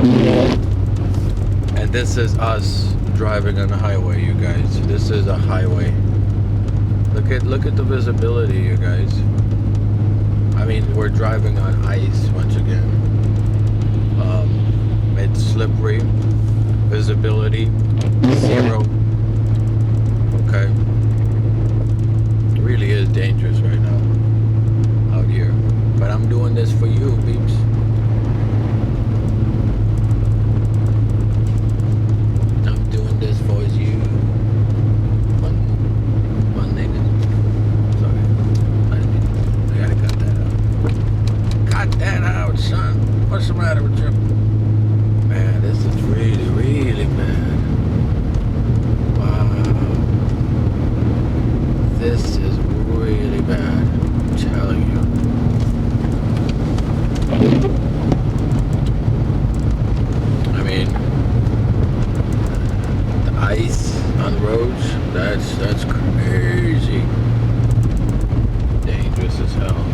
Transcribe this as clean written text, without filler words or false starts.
And this is us driving on the highway, you guys. This is a highway. Look at the visibility, you guys. I mean, we're driving on ice once again. It's slippery. Visibility zero. Okay. It really is dangerous right now out here. But I'm doing this for you, peeps. I'm doing this for you. One nigga. Sorry. I gotta cut that out. Cut that out, son. What's the matter with you? Man, this is really, really bad. Wow. This is really bad. I'm telling you. I mean, the ice on the roads, that's crazy. Dangerous as hell.